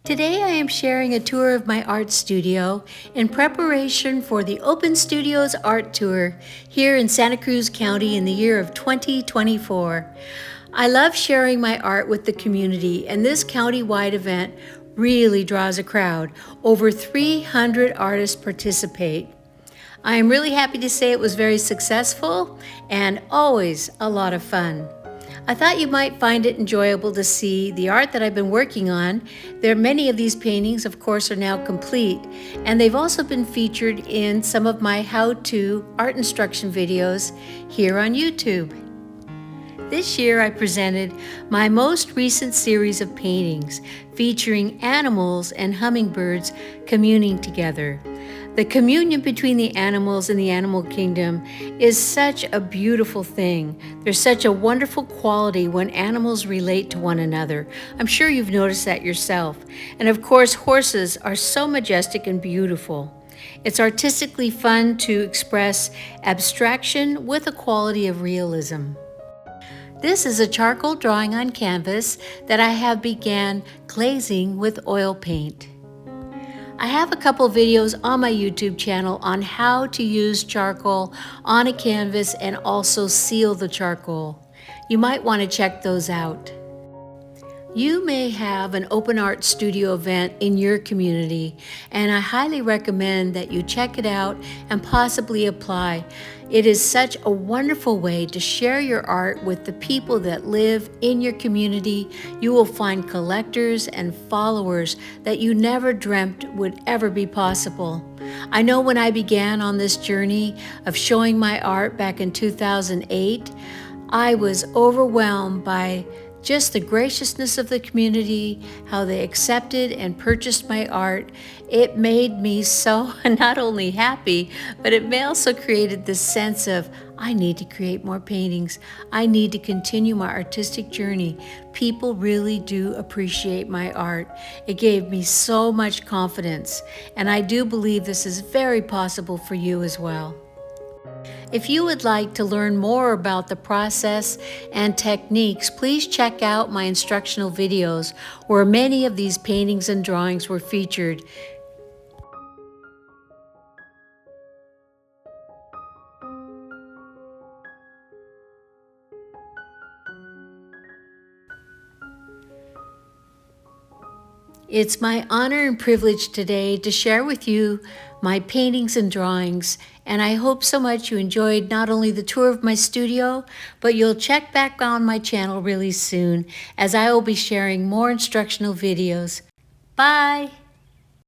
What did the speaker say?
Today I am sharing a tour of my art studio in preparation for the Open Studios Art Tour here in Santa Cruz County in the year of 2024. I love sharing my art with the community, and this county-wide event really draws a crowd. Over 300 artists participate. I am really happy to say it was very successful and always a lot of fun. I thought you might find it enjoyable to see the art that I've been working on. Many of these paintings, of course, are now complete, and they've also been featured in some of my how-to art instruction videos here on YouTube. This year I presented my most recent series of paintings featuring animals and hummingbirds communing together. The communion between the animals in the animal kingdom is such a beautiful thing. There's such a wonderful quality when animals relate to one another. I'm sure you've noticed that yourself. And of course, horses are so majestic and beautiful. It's artistically fun to express abstraction with a quality of realism. This is a charcoal drawing on canvas that I have began glazing with oil paint. I have a couple videos on my YouTube channel on how to use charcoal on a canvas and also seal the charcoal. You might want to check those out. You may have an open art studio event in your community, and I highly recommend that you check it out and possibly apply. It is such a wonderful way to share your art with the people that live in your community. You will find collectors and followers that you never dreamt would ever be possible. I know when I began on this journey of showing my art back in 2008, I was overwhelmed by just the graciousness of the community, how they accepted and purchased my art. It made me so not only happy, but it also created this sense of, I need to create more paintings. I need to continue my artistic journey. People really do appreciate my art. It gave me so much confidence, and I do believe this is very possible for you as well. If you would like to learn more about the process and techniques, please check out my instructional videos where many of these paintings and drawings were featured. It's my honor and privilege today to share with you my paintings and drawings, and I hope so much you enjoyed not only the tour of my studio, but you'll check back on my channel really soon as I will be sharing more instructional videos. Bye!